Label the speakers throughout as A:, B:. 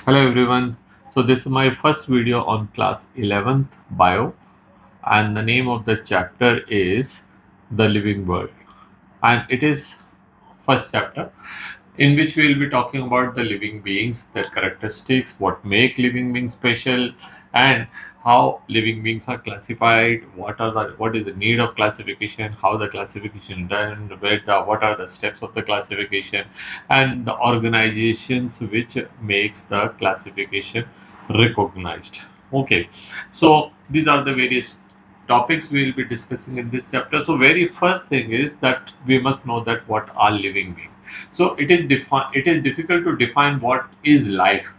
A: Hello everyone. So this is my first video on class 11th bio, and the name of the chapter is The Living World, and it is first chapter in which we will be talking about the living beings, their characteristics, what make living beings special, and how living beings are classified, what is the need of classification, how the classification done, what are the steps of the classification, and the organizations which makes the classification recognized. Okay, so these are the various topics we will be discussing in this chapter. So very first thing is that we must know that what are living beings. So it is difficult to define what is life,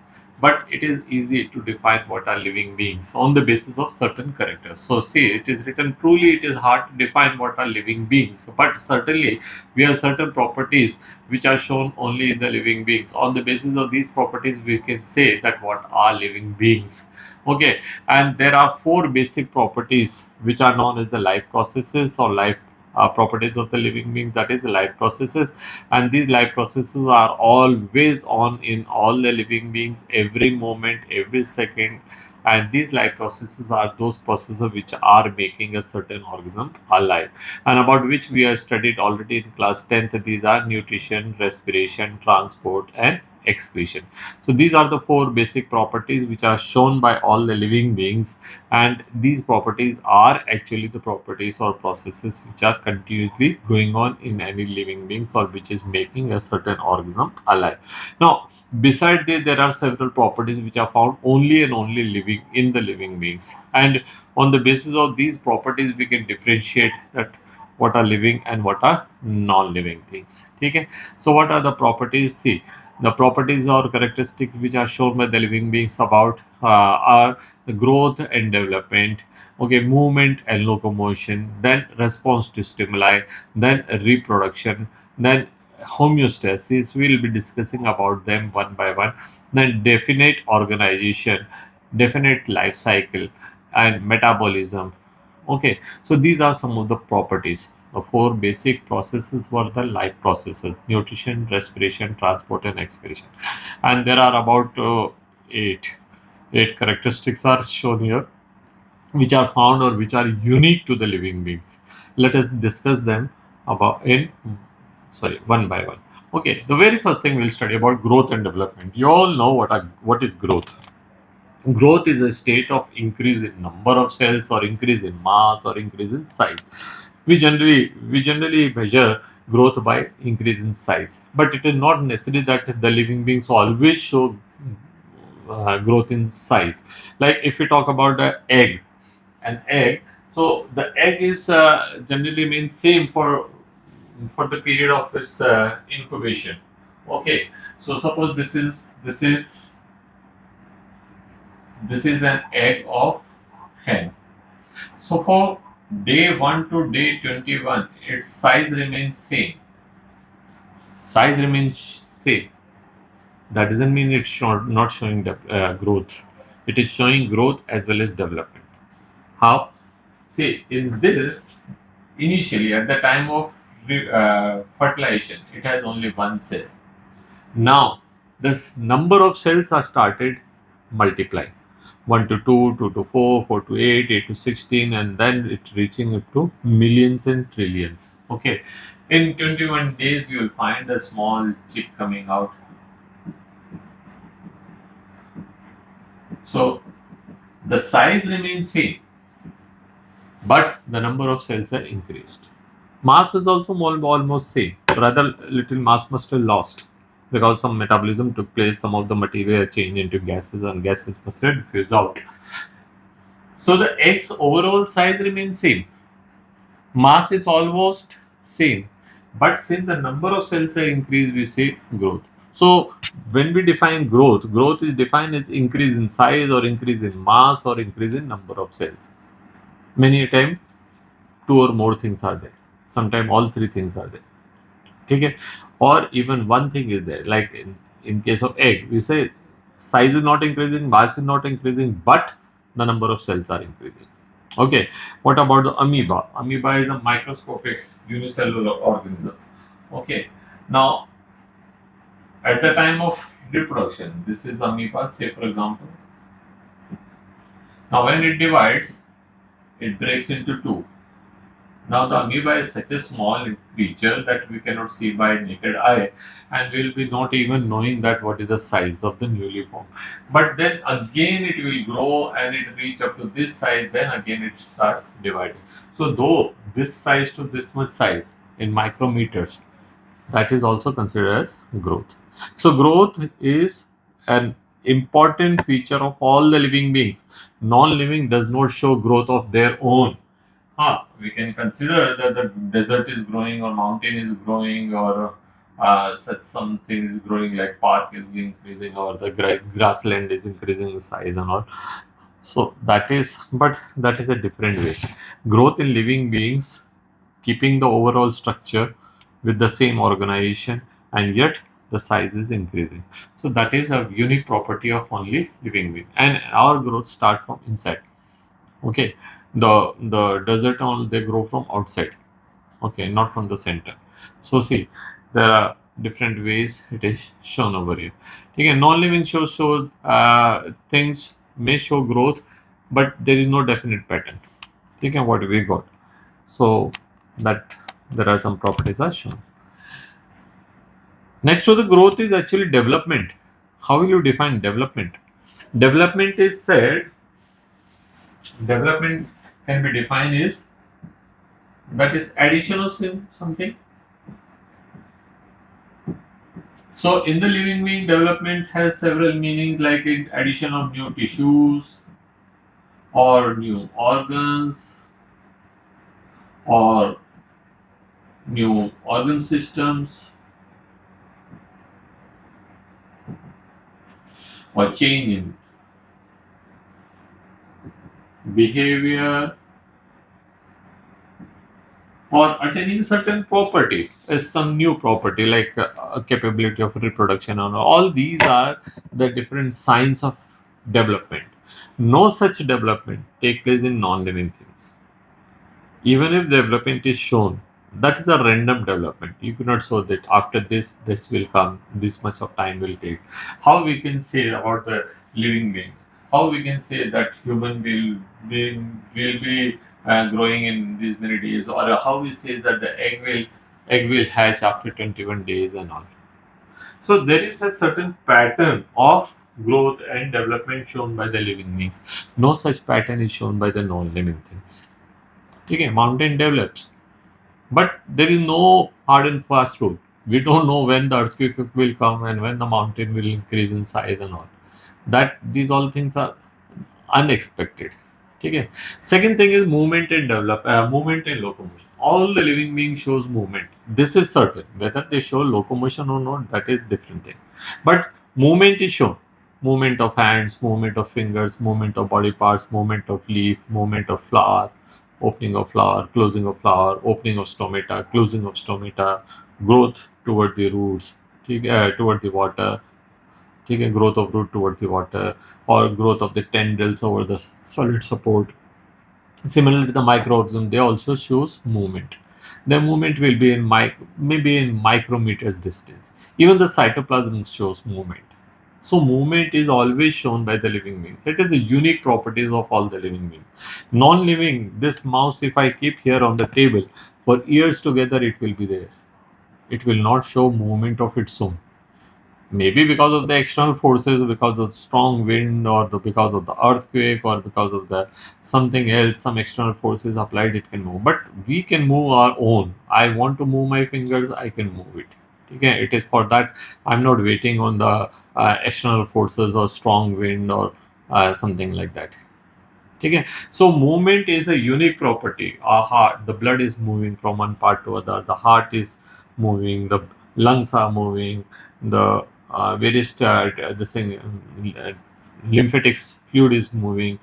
A: but it is easy to define what are living beings on the basis of certain characters. So see, it is written, truly it is hard to define what are living beings, but certainly we have certain properties which are shown only in the living beings. On the basis of these properties we can say that what are living beings. Okay, and there are four basic properties which are known as the life processes or life properties of the living being, that is the life processes, and these life processes are always on in all the living beings, every moment, every second, and these life processes are those processes which are making a certain organism alive, and about which we have studied already in class 10th. These are nutrition, respiration, transport, and excretion. So these are the four basic properties which are shown by all the living beings, and these properties are actually the properties or processes which are continuously going on in any living beings or which is making a certain organism alive. Now, beside this, there are several properties which are found only and only living in the living beings, and on the basis of these properties we can differentiate that what are living and what are non-living things. Okay, so what are the properties? See, the properties or characteristics which are shown by the living beings about are the growth and development, okay, movement and locomotion, then response to stimuli, then reproduction, then homeostasis. We will be discussing about them one by one. Then definite organization, definite life cycle, and metabolism. Okay, so these are some of the properties. The four basic processes were the life processes: nutrition, respiration, transport, and excretion. And there are about eight. Eight characteristics are shown here, which are found or which are unique to the living beings. Let us discuss them about in one by one. Okay, the very first thing we'll study about growth and development. You all know what is growth. Growth is a state of increase in number of cells or increase in mass or increase in size. We generally measure growth by increase in size, but it is not necessary that the living beings always show growth in size. Like if we talk about an egg, so the egg is generally means same for the period of its incubation. Okay, so suppose this is an egg of hen. So for day 1 to day 21, its size remains same. Size remains same. That doesn't mean it's not showing growth. It is showing growth as well as development. How? See, in this, initially at the time of fertilization, it has only one cell. Now, this number of cells are started multiplying. 1 to 2, 2 to 4, 4 to 8, 8 to 16, and then it reaching up to millions and trillions. Okay. In 21 days, you will find a small chick coming out. So, the size remains same, but the number of cells are increased. Mass is also almost same. Rather, little mass must have lost because some metabolism took place. Some of the material changed into gases, and gases must have diffused out. So the X overall size remains same. Mass is almost same, but since the number of cells are increased, we say growth. So when we define growth, growth is defined as increase in size or increase in mass or increase in number of cells. Many a time, two or more things are there. Sometimes all three things are there. Okay, or even one thing is there. Like in case of egg, we say size is not increasing, mass is not increasing, but the number of cells are increasing. Okay, what about the amoeba? Amoeba is a microscopic unicellular organism. Okay, now at the time of reproduction. This is amoeba, say for example. Now when it divides, it breaks into two. Now the amoeba is such a small creature that we cannot see by naked eye, and we will be not even knowing that what is the size of the newly formed. But then again it will grow and it reach up to this size, then again it start dividing. So though this size to this much size in micrometers, that is also considered as growth. So growth is an important feature of all the living beings. Non-living does not show growth of their own. We can consider that the desert is growing or mountain is growing or such something is growing like park is increasing or the grassland is increasing in size and all. So that is a different way. Growth in living beings, keeping the overall structure with the same organization, and yet the size is increasing. So that is a unique property of only living being. And our growth start from inside. Okay, the desert all they grow from outside. Okay, not from the center. So see, there are different ways it is shown over here. Again, non-living things may show growth, but there is no definite pattern. Okay, what we got. So that there are some properties are shown. Next to the growth is actually development. How will you define development? Development is said. Development can be defined as that is addition of something. So in the living being, development has several meanings like in addition of new tissues or new organs or new organ systems or change in behavior or attaining certain property is some new property like a capability of reproduction, and all these are the different signs of development. No such development take place in non-living things. Even if development is shown, that is a random development. You cannot show that after this will come, this much of time will take. How we can say about the living beings? How we can say that human will be growing in these many days, or how we say that the egg will hatch after 21 days and all. So there is a certain pattern of growth and development shown by the living beings. No such pattern is shown by the non-living things. Okay, mountain develops, but there is no hard and fast rule. We don't know when the earthquake will come and when the mountain will increase in size and all. That these all things are unexpected. Okay. Second thing is movement and locomotion. All the living being shows movement. This is certain. Whether they show locomotion or not, that is different thing. But movement is shown. Movement of hands, movement of fingers, movement of body parts, movement of leaf, movement of flower, opening of flower, closing of flower, opening of stomata, closing of stomata, growth toward the roots, toward the water, growth of root towards the water or growth of the tendrils over the solid support. Similarly, the microorganism they also shows movement. The movement will be in maybe in micrometers distance. Even the cytoplasm shows movement. So movement is always shown by the living beings. It is the unique properties of all the living beings. Non-living, this mouse if I keep here on the table for years together, it will be there. It will not show movement of its own. Maybe because of the external forces, because of strong wind, or because of the earthquake, or because of the something else, some external forces applied, it can move. But we can move our own. I want to move my fingers, I can move it. Okay, it is for that. I'm not waiting on the external forces or strong wind or something like that. Okay, so movement is a unique property. Our heart, the blood is moving from one part to other. The heart is moving. The lungs are moving. The various the thing, lymphatic fluid is moving.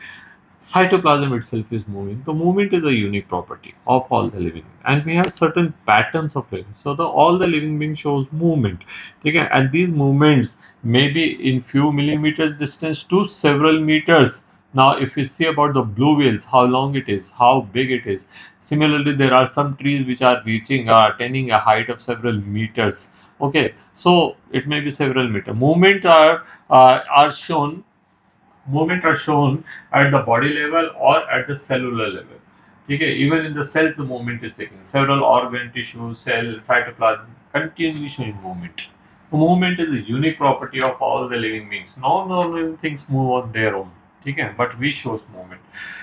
A: Cytoplasm itself is moving. The movement is a unique property of all the living, and we have certain patterns of living. So the all the living being shows movement. Okay, and these movements may be in few millimeters distance to several meters. Now, if we see about the blue whales, how long it is, how big it is. Similarly, there are some trees which are reaching, attaining a height of several meters, Okay, so it may be several meter. Are shown movement are shown at the body level or at the cellular level. Okay, even in the cells, the movement is taking. Several organ, tissue, cell, cytoplasm continually showing movement. Movement is a unique property of all the living beings. Non-living things move on their own. Okay, but we shows movement.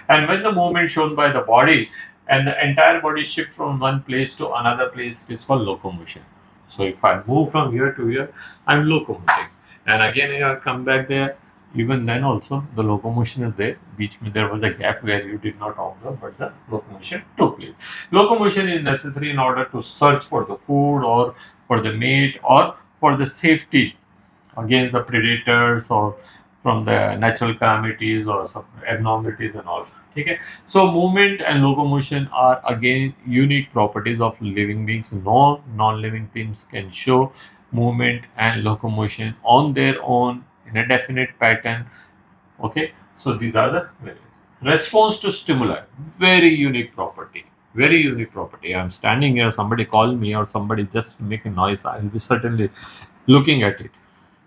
A: And when the movement shown by the body and the entire body shift from one place to another place, it is called locomotion. So if I move from here to here, I'm locomoting. And again, I come back there. Even then also the locomotion is there, which there was a gap where you did not observe, but the locomotion took place. Locomotion is necessary in order to search for the food or for the mate or for the safety against the predators or from the natural calamities or some abnormalities and all. Okay. So movement and locomotion are again unique properties of living beings. No non-living things can show movement and locomotion on their own in a definite pattern. Okay, so these are the response to stimuli. Very unique property. Very unique property. I'm standing here, somebody call me or somebody just make a noise, I will be certainly looking at it.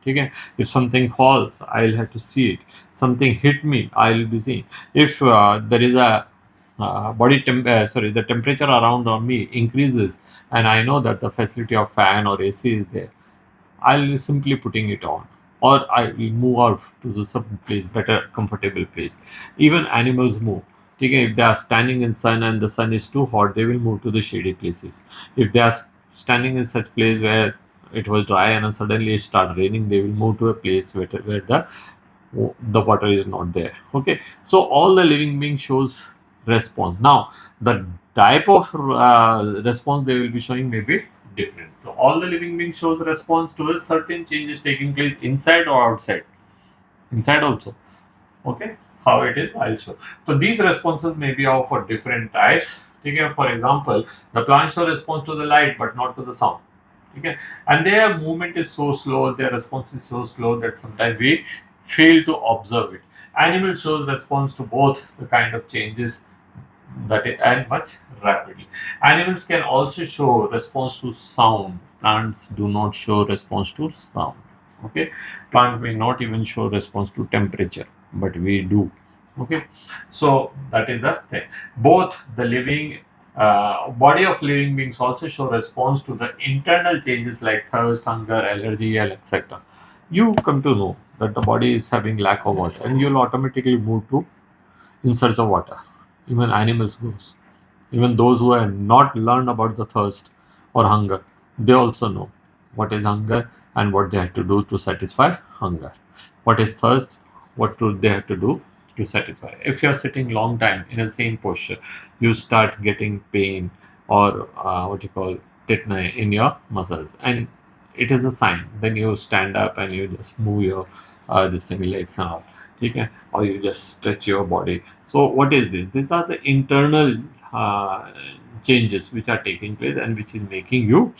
A: Okay, if something falls, I'll have to see it. Something hit me, I'll be seeing. If there is a the temperature around on me increases, and I know that the facility of fan or AC is there, I'll be simply putting it on, or I will move out to the some place, better, comfortable place. Even animals move. Okay, if they are standing in sun and the sun is too hot, they will move to the shady places. If they are standing in such place where it was dry and then suddenly it start raining, they will move to a place where the water is not there. Okay, so all the living being shows response. Now the type of response they will be showing may be different. So all the living beings shows response to a certain changes taking place inside or outside. Inside also. Okay, how it is, I'll show. So these responses may be of for different types. Okay, for example, the plants show response to the light but not to the sound. Okay, and their movement is so slow, their response is so slow that sometimes we fail to observe it. Animal shows response to both the kind of changes that is and much rapidly. Animals can also show response to sound. Plants do not show response to sound. Okay, plant may not even show response to temperature, but we do. Okay, so that is the thing. Both the living body of living beings also show response to the internal changes like thirst, hunger, allergy, etc. You come to know that the body is having lack of water, and you'll automatically move to in search of water. Even animals goes. Even those who have not learned about the thirst or hunger, they also know what is hunger and what they have to do to satisfy hunger. What is thirst? What do they have to do to satisfy? If you are sitting long time in the same posture, you start getting pain or what you call tetany in your muscles, and it is a sign. Then you stand up and you just move your this thing legs and all. Okay, or you just stretch your body. So what is this? These are the internal uh, changes which are taking place and which is making you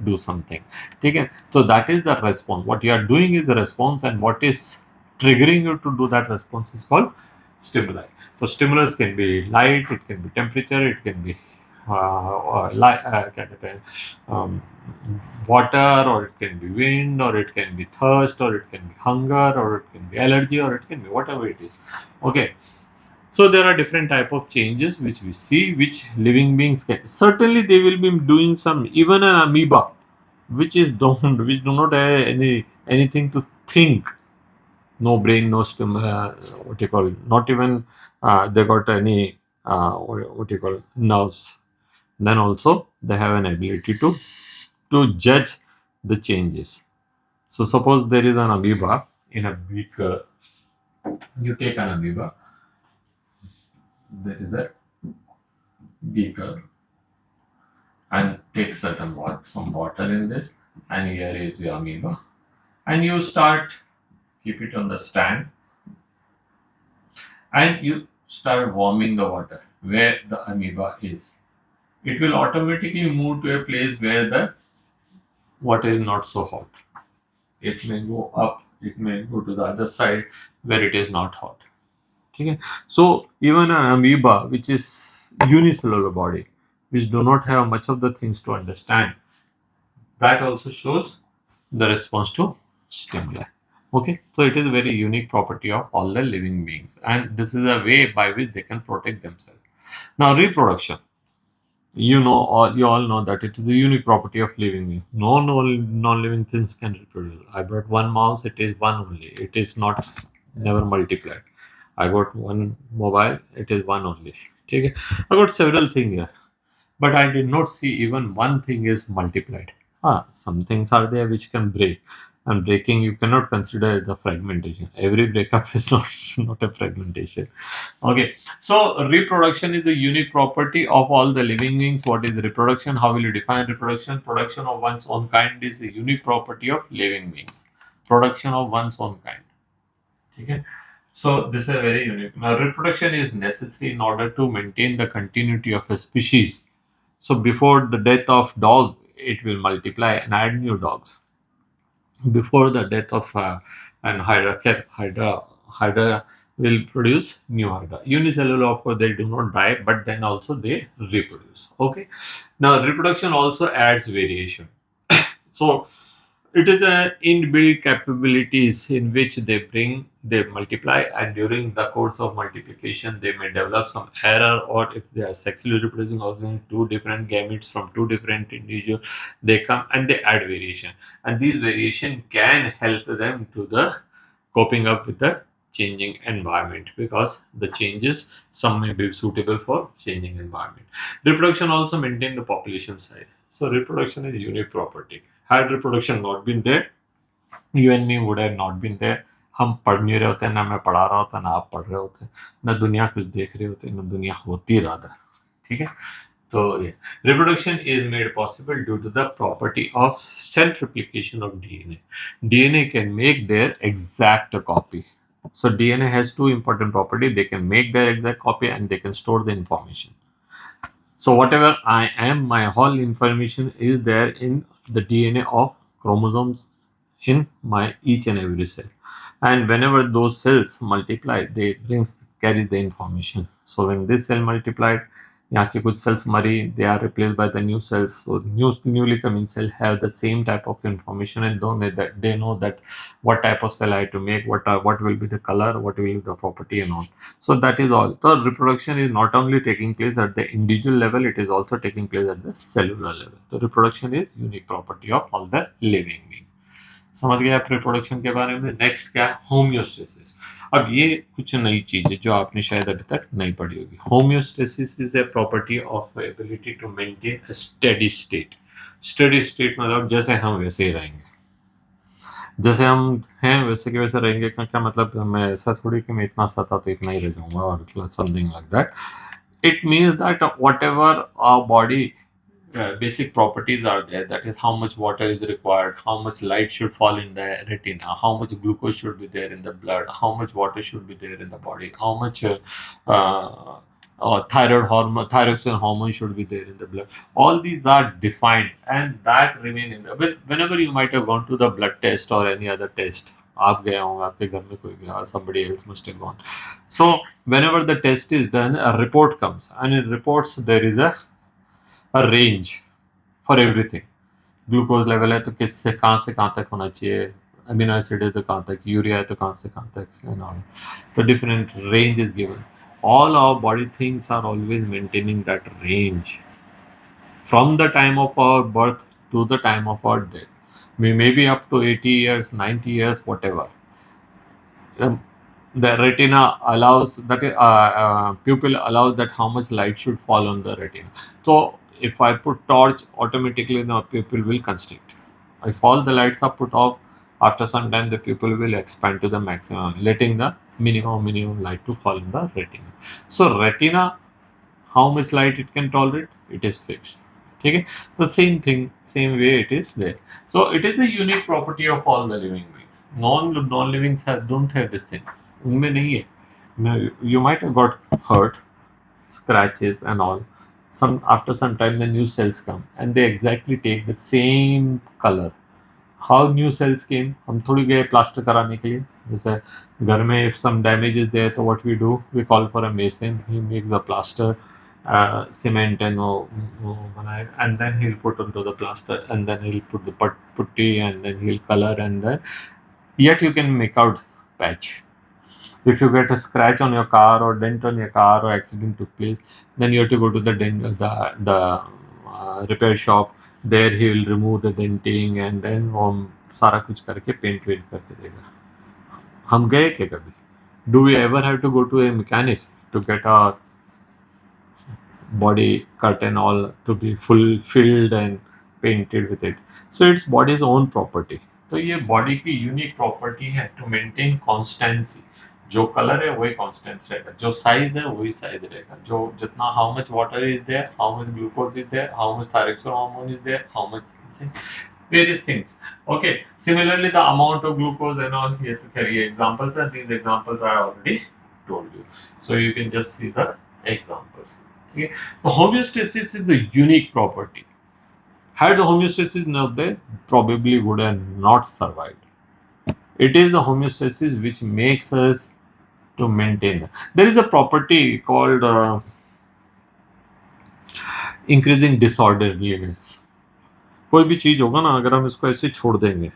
A: do something. Okay, so that is the response. What you are doing is the response, and what is triggering you to do that response is called stimuli. So stimulus can be light, it can be temperature, it can be क्या कहते हैं, water, or it can be wind, or it can be thirst, or it can be hunger, or it can be allergy, or it can be whatever it is. Okay, so there are different type of changes which we see, which living beings can. Certainly, they will be doing some. Even an amoeba, which do not have anything to think, no brain, no what you call, not even they got any what you call nerves. Then also they have an ability to judge the changes. So suppose there is an amoeba in a beaker. You take an amoeba. There is a beaker, and take some water in this, and here is your amoeba, and you start keep it on the stand, and you start warming the water where the amoeba is. It will automatically move to a place where the water is not so hot. It may go up, it may go to the other side where it is not hot. Okay. So even an amoeba, which is unicellular body, which do not have much of the things to understand, that also shows the response to stimuli. Okay, so it is a very unique property of all the living beings, and this is a way by which they can protect themselves. Now, reproduction. You all know that it is a unique property of living beings. No non-living things can reproduce. I brought one mouse, it is one only. It is not never multiplied. I got one mobile, it is one only. Okay? I got several things here, but I did not see even one thing is multiplied. Some things are there which can break, and breaking you cannot consider as a fragmentation. Every breakup is not a fragmentation. Okay, so reproduction is the unique property of all the living beings. What is reproduction? How will you define reproduction? Production of one's own kind is a unique property of living beings. Production of one's own kind. Okay. So this is very unique. Now, reproduction is necessary in order to maintain the continuity of a species. So before the death of dog, it will multiply and add new dogs. Before the death of an hydra will produce new hydra. Unicellular, of course, they do not die, but then also they reproduce. Okay. Now, reproduction also adds variation. So it is a inbuilt capabilities in which they multiply, and during the course of multiplication they may develop some error, or if they are sexually reproducing using two different gametes from two different individuals, they come and they add variation, and these variation can help them to the coping up with the changing environment, because the changes some may be suitable for changing environment. Reproduction also maintain the population size. So reproduction is a unique property. Had reproduction not been there, you and me would have not been there. हम पढ़ नहीं रहे होते, ना मैं पढ़ा रहा होता, ना आप पढ़ रहे होते, ना दुनिया कुछ देख रहे होते, ना दुनिया होती रादर. ठीक है. तो ये reproduction is made possible due to the property of self replication of DNA. DNA can make their exact copy. So DNA has two important properties. They can make their exact copy and they can store the information. So whatever I am, my whole information is there in the DNA of chromosomes in my each and every cell. And whenever those cells multiply, they carry the information. So when this cell multiplied, यहाँ के कुछ cells मरी, they are replaced by the new cells. So newly coming cell have the same type of information, and they know that what type of cell I have to make, what will be the color, what will be the property and all. So that is all. So reproduction is not only taking place at the individual level, it is also taking place at the cellular level. So reproduction is unique property of all the living beings. समझ गए आप reproduction के बारे में. Next क्या है? Homeostasis. अब ये कुछ नई चीज है जो आपने शायद अभी तक नहीं पढ़ी होगी. Homeostasis is a property of ability to maintain a steady state. Steady state मतलब जैसे हम वैसे ही रहेंगे, जैसे हम हैं वैसे के वैसे रहेंगे. क्या मतलब, मैं ऐसा थोड़ी कि मैं इतना सा था तो इतना ही रह जाऊंगा और something like that. It means that whatever our body basic properties are there, that is how much water is required, how much light should fall in the retina, how much glucose should be there in the blood, how much water should be there in the body, how much thyroxine hormone should be there in the blood. All these are defined, and that remain in the whenever you might have gone to the blood test or any other test. आप गए होंगे, आपके घर में कोई गया, somebody else must have gone. So whenever the test is done, a report comes, and in reports there is a range for everything. Glucose level है तो किससे कहाँ से कहाँ तक होना चाहिए, अमीनो एसिड है तो कहाँ तक, यूरिया है तो कहाँ से कहाँ तक, तो different range is given. All our body things are always maintaining that range from the time of our birth to the time of our death. We may be up to 80 years, 90 years, whatever. The retina allows that pupil allows that how much light should fall on the retina. So if I put torch, automatically the pupil will constrict. If all the lights are put off, after some time the pupil will expand to the maximum, letting the minimum light to fall in the retina. So retina, how much light it can tolerate, it is fixed. Okay, the same thing, same way it is there. So it is the unique property of all the living beings. Non-living don't have this thing. उनमें नहीं है. You might have got hurt, scratches and all. After some time the new cells come and they exactly take the same color. How new cells came? हम थोड़ी गए plaster कराने के लिए. जैसे घर में if some damage is there, तो what we do, we call for a mason. He makes the plaster cement and and then he'll put onto the plaster, and then he'll put the putty, and then he'll color, and then yet you can make out patch. If you get a scratch on your car or dent on your car or accident took place, then you have to go to the repair shop. There he will remove the denting, and then वो सारा कुछ करके paint went करके देगा. हम गए क्या कभी? Do we ever have to go to a mechanic to get our body cut and all to be fulfilled and painted with it? So it's body's own property. तो ये बॉडी की unique property है to maintain constituency. जो colour है वही Constance रहेगा, जो size है वही साइज रहेगा, जो जितना how much water is there, how much glucose is there, how much thyroxine hormone is there, how much various things. Okay, similarly the amount of glucose and all, here to carry examples, and these examples I already told you, so you can just see the examples. Okay, the homeostasis is a unique property. Had the homeostasis not there, probably would have not survived. It is the homeostasis which makes us to maintain that. There is a property called increasing disorderliness. कोई भी चीज होगा ना, अगर हम इसको ऐसे छोड़ देंगे,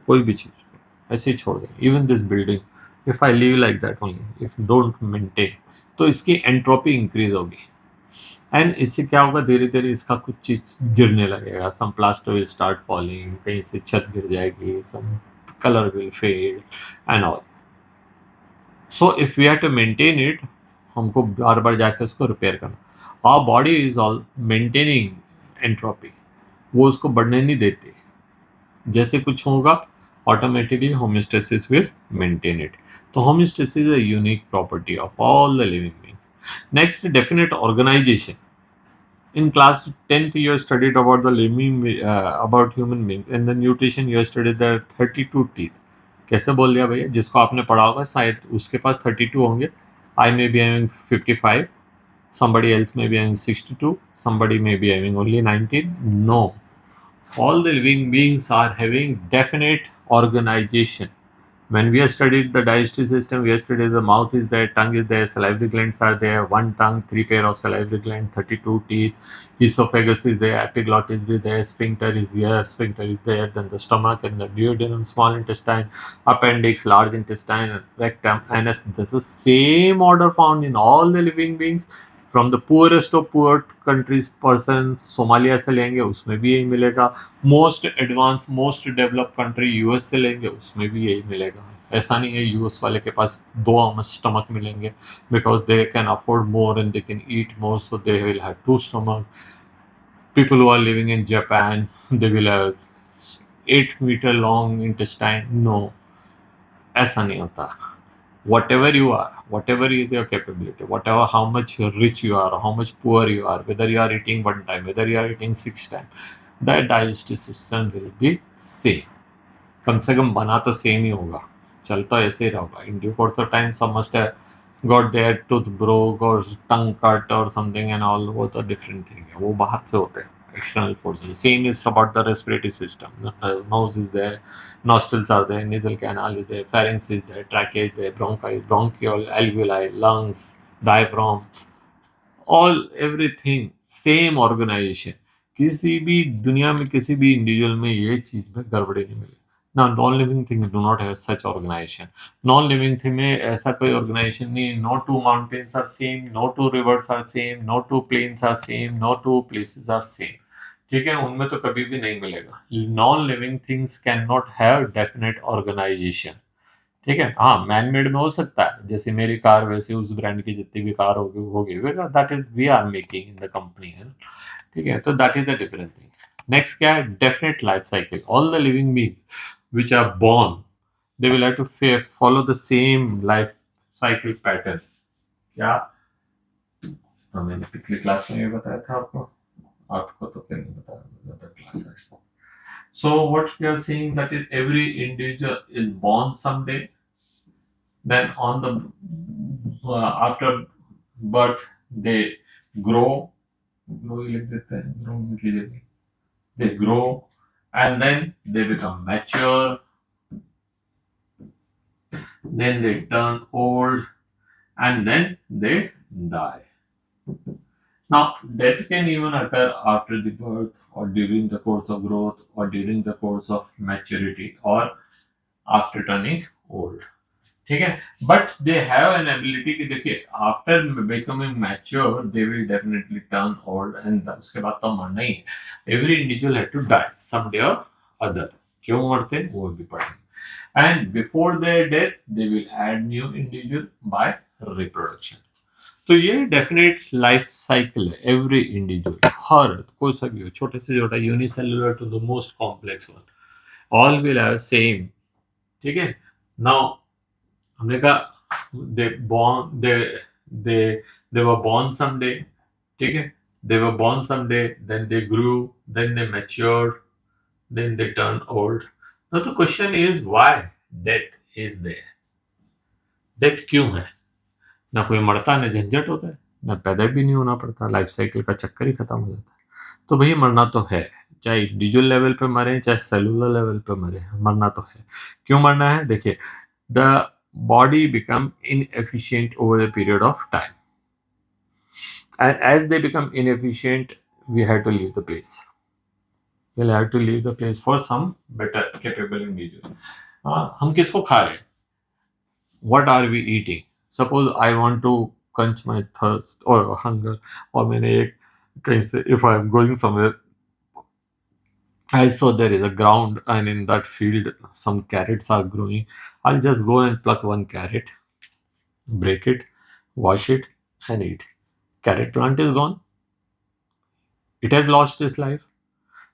A: कोई भी चीज ऐसे ही छोड़ देंगे, even this building, if I leave like that only, if don't maintain, तो इसकी एंट्रोपी इंक्रीज होगी. एंड इससे क्या होगा, धीरे धीरे इसका कुछ चीज गिरने लगेगा. Some plaster will start falling, कहीं से छत गिर जाएगी, some colour will fade and all. So if we have to maintain it, हमको बार बार जाकर उसको रिपेयर करना. Our body is all maintaining entropy, वो उसको बढ़ने नहीं देती. जैसे कुछ होगा, automatically homeostasis will maintain it. तो homeostasis is a unique property of all the living beings. Next, definite organisation. In class 10th, you have studied about the living, about human beings. In the nutrition, you have studied the 32 teeth. कैसे बोल दिया भैया? जिसको आपने पढ़ा होगा शायद उसके पास 32 होंगे. I may be having 55. Somebody else may be having 62. Somebody may be having only 19. No. All the living beings are having definite organization. When we have studied the digestive system, we have studied the mouth is there, tongue is there, salivary glands are there, one tongue, 3 pair of salivary glands, 32 teeth, esophagus is there, epiglottis is there, sphincter is here, sphincter is there, then the stomach and the duodenum, small intestine, appendix, large intestine, rectum, anus. This is same order found in all the living beings. From the poorest of poor countries person, Somalia से लेंगे उसमें भी यही मिलेगा. Most advance most develop country US से लेंगे उसमें भी यही मिलेगा. ऐसा नहीं है यूएस वाले के पास 2 स्टमक मिलेंगे, because they can afford more and they can eat more, so they will have 2 stomach. People who are living in Japan, they will have 8 metre long intestine. No, ऐसा नहीं होता. Whatever you are, whatever is your capability, whatever, how much rich you are, how much poor you are, whether you are eating 1 time, whether you are eating 6 times, that digestive system will be same. कम से कम बना तो same ही होगा, चलता ऐसे ही रहेगा. In due course of time, some must have got their tooth broke or tongue cut or something and all. वो तो different thing है, वो बाहर से होते हैं, external forces. Same is about the respiratory system. Nose is there, nostrils are there, nasal canal is there, pharynx is there, trachea is there, bronchi, bronchial, alveoli, lungs, diaphragm, all everything same organization. किसी भी दुनिया में किसी भी individual में ये चीज में गड़बड़ी नहीं मिली ना. Non living things do not have such organisation. Non living thing में ऐसा कोई ऑर्गेनाइजेशन नहीं. No two mountains are same, no two rivers are same, no two plains are same, no two places are same. ठीक है, उनमें तो कभी भी नहीं मिलेगा. Non living things can not have definite organisation. ठीक है, हाँ, मैन मेड में हो सकता है, जैसे मेरी कार वैसे उस ब्रांड की जितनी भी कार होगी that is we are making in the company है. ठीक है, तो that is the different thing. Next क्या है, definite life cycle. All the living beings which are born, they will have to follow the same life cycle pattern. क्या मैंने पिछली class में ये बताया था आपको? आपको तो फिर नहीं बताया class. So what we are saying, that is every individual is born someday. Then on the after birth they grow. They grow and then they become mature. Then they turn old and then they die. Now, death can even occur after the birth or during the course of growth or during the course of maturity or after turning old. ठीक है, but they have an ability कि देखिए after becoming mature they will definitely turn old and उसके बाद तो मरना ही है. Every individual had to die someday or other. क्यों मरते हैं वो भी पढ़ेंगे. And before their death they will add new individual by reproduction. तो ये डेफिनेट लाइफ साइकिल है एवरी इंडिविजुअल, हर कोई सा भी हो, छोटे से छोटा unicellular to the most complex one, all will have same. ठीक है. नाउ हमने कहा दे दे वर born someday. ठीक है. They were born someday, then they grew, then they matured, then they turned old. Now the question is why death is there. Death क्यों है? ना कोई मरता, ना झंझट होता है, ना पैदा भी नहीं होना पड़ता, लाइफ साइकिल का चक्कर ही खत्म हो जाता है. तो भैया मरना तो है, चाहे इंडिविजुअल लेवल पे मरे चाहे सेलुलर लेवल पे मरे, मरना तो है. क्यों मरना है? देखिए, the body become inefficient over a period of time, and as they become inefficient we have to leave the place. We'll have to leave the place for some better capable individual. हम किसको खा रहे हैं? What are we eating? Suppose I want to quench my thirst or hunger, और मैंने एक कहीं से, if I am going somewhere, I saw there is a ground and in that field some carrots are growing. I'll just go and pluck one carrot, break it, wash it and eat. Carrot plant is gone. It has lost its life.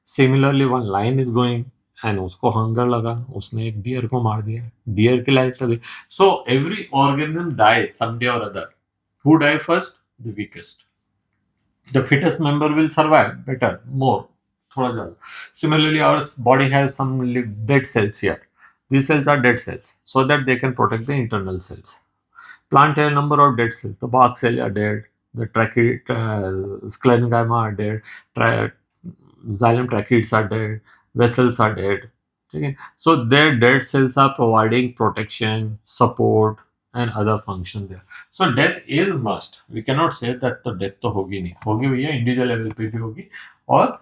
A: Similarly, one lion is going and उसको hunger लगा, उसने एक dear को मार दिया, dear की life चली. So every organism dies someday or other. Who die first? The weakest. The fittest member will survive better, more, थोड़ा ज़्यादा. Similarly, our body has some dead cells here. These cells are dead cells so that they can protect the internal cells. Plant have a number of dead cells. The bark cells are dead. The sclerenchyma are dead. Xylem tracheids are dead. Vessels are dead. Okay? So their dead cells are providing protection, support, and other function there. So death is must. We cannot say that the death तो होगी नहीं, होगी भैया individual level पे भी होगी और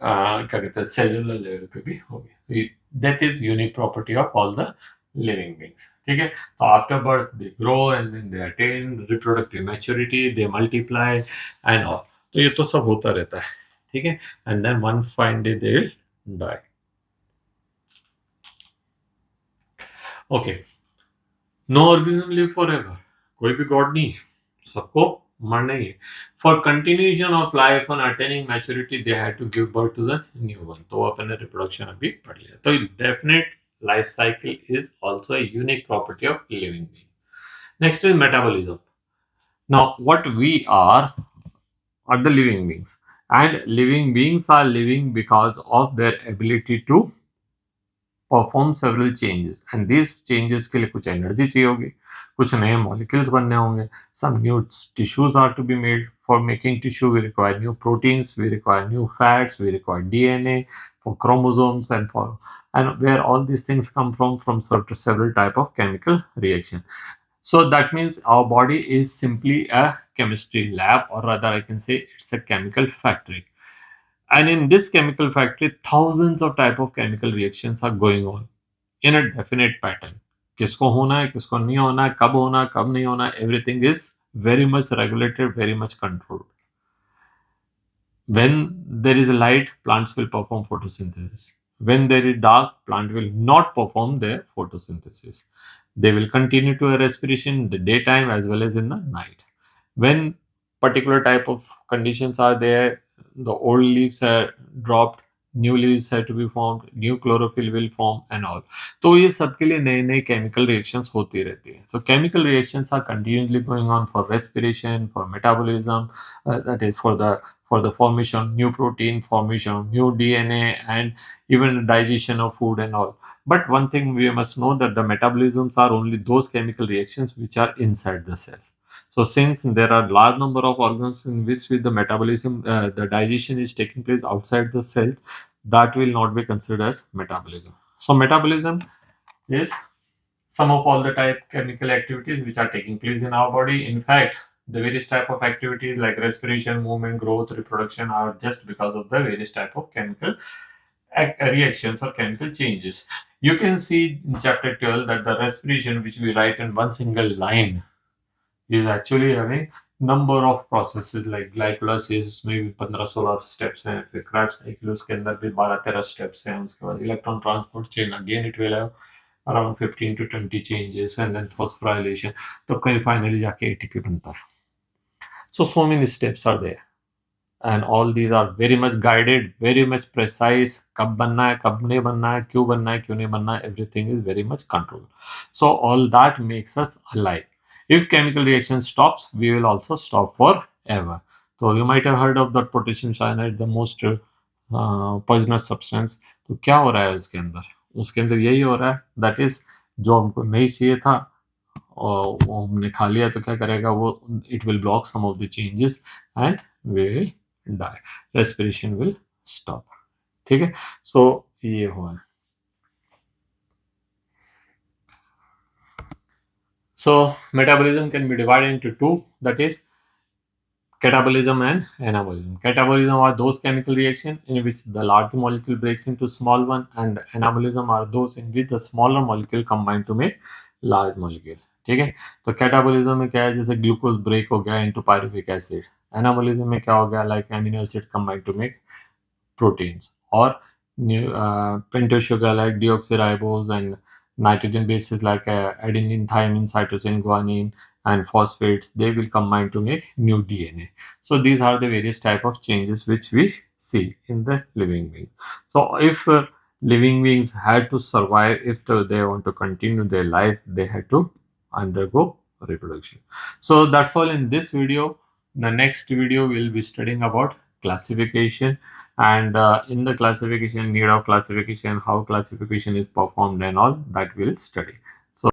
A: क्या कहते हैं सेलुलर लेवल पे भी होगी. Death is unique property of all the living beings. ठीक है. तो after birth they grow and then they attain reproductive maturity, they multiply and all. तो ये तो सब होता रहता है. ठीक है. And then one fine day they will die. Okay. No organism live forever. कोई भी गॉड नहीं है, सबको मरना ही है. For continuation of life on attaining maturity they had to give birth to the new one. तो अपन ने रिप्रोडक्शन अभी पढ़ लिया. तो definite life cycle is also a unique property of living being. Next is metabolism. Now, what we are the living beings, and living beings are living because of their ability to perform several changes, and these changes के लिए कुछ energy चाहिए होगी, कुछ नए molecules बनने होंगे, some new tissues are to be made. For making tissue we require new proteins, we require new fats, we require DNA for chromosomes, and where all these things come from several type of chemical reaction. So that means our body is simply a chemistry lab, or rather I can say it's a chemical factory. And in this chemical factory, thousands of type of chemical reactions are going on in a definite pattern. किसको होना है, किसको नहीं होना है, कब होना है, कब नहीं होना है, everything is very much regulated, very much controlled. When there is light, plants will perform photosynthesis. When there is dark, plant will not perform their photosynthesis. They will continue to a respiration in the daytime as well as in the night. When particular type of conditions are there, the old leaves are dropped, new leaves have to be formed, new chlorophyll will form and all. तो ये सबके लिए नए नए chemical reactions होती रहती है. So chemical reactions are continuously going on for respiration, for metabolism, that is for the formation new protein, formation new DNA, and even digestion of food and all. But one thing we must know that the metabolisms are only those chemical reactions which are inside the cell. So since there are large number of organs in which with the metabolism, the digestion is taking place outside the cells, that will not be considered as metabolism. So metabolism is some of all the type chemical activities which are taking place in our body. In fact, The various type of activities like respiration, movement, growth, reproduction are just because of the various type of chemical reactions or chemical changes. You can see in chapter 12 that the respiration, which we write in one single line, is actually having number of processes like glycolysis में भी 15-16 steps हैं, फिर Krebs cycle उसके अंदर भी 12-13 steps हैं, उसके बाद electron transport chain again it will have around 15 to 20 changes and then phosphorylation, तो कहीं finally जाके ATP बनता है. So many steps are there. And all these are very much guided, very much precise. कब बनना है, कब नहीं बनना है, क्यों बनना है, क्यों नहीं बनना है, everything is very much controlled. So all that makes us alive. If chemical reaction stops, we will also stop forever. So you might have heard of that potassium cyanide, the most poisonous substance. तो क्या हो रहा है उसके अंदर? उसके अंदर यही हो रहा है, that is जो हमको नहीं चाहिए था और वो हमने खा लिया तो क्या करेगा वो, it will block some of the changes and we will die, respiration will stop. ठीक है, so ये हुआ है. So metabolism can be divided into two, that is catabolism and anabolism. Catabolism are those chemical reactions in which the large molecule breaks into small one, and anabolism are those in which the smaller molecule combine to make large molecule. ठीक है, तो catabolism में क्या है, जैसे glucose break हो गया into pyruvic acid. Anabolism में क्या हो गया, like amino acid combine to make proteins, or pentose sugar like deoxyribose, and nitrogen bases like adenine, thymine, cytosine, guanine, and phosphates, they will combine to make new DNA. So these are the various type of changes which we see in the living being. So if living beings had to survive, if they want to continue their life, they had to undergo reproduction. So that's all in this video. The next video we'll be studying about classification, and in the classification, need of classification, how classification is performed and all that we'll study. So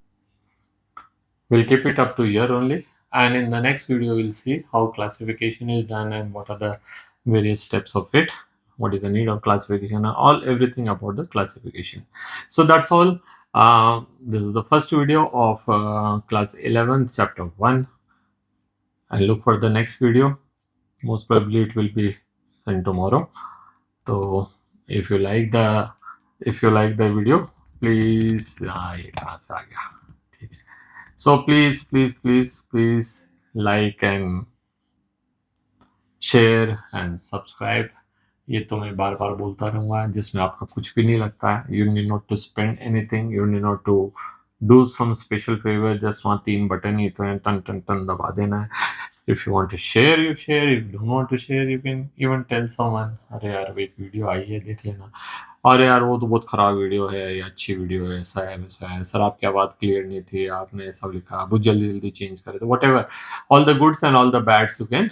A: we'll keep it up to here only, and in the next video we'll see how classification is done and what are the various steps of it, what is the need of classification, and all everything about the classification. So that's all. This is the first video of class 11th chapter 1, and look for the next video. Most probably it will be sent tomorrow. So if you like the video, please ये कहाँ से आ गया, ठीक है. So please like and share and subscribe. ये तो मैं बार बार बोलता रहूँगा, जिसमें आपका कुछ भी नहीं लगता है. You need not to spend anything, you need not to do some special favor, just वहाँ 3 बटन ही तो है, टन टन टन दबा देना है. If you want to share, you share. If you don't want to share, you can even tell someone, अरे यार एक video आई है देख लेना, अरे यार वो तो बहुत खराब वीडियो है या अच्छी वीडियो है, ऐसा है वैसा है, सर आपकी आवाज़ क्लियर नहीं थी, आपने ऐसा लिखा, बहुत जल्दी जल्दी चेंज करे, तो whatever, all the goods and all the bads you can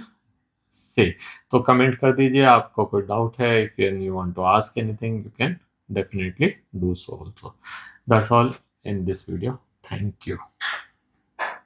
A: say. तो कमेंट कर दीजिए, आपको कोई डाउट है, if you want to ask anything you can definitely do so also. That's all in this video. Thank you.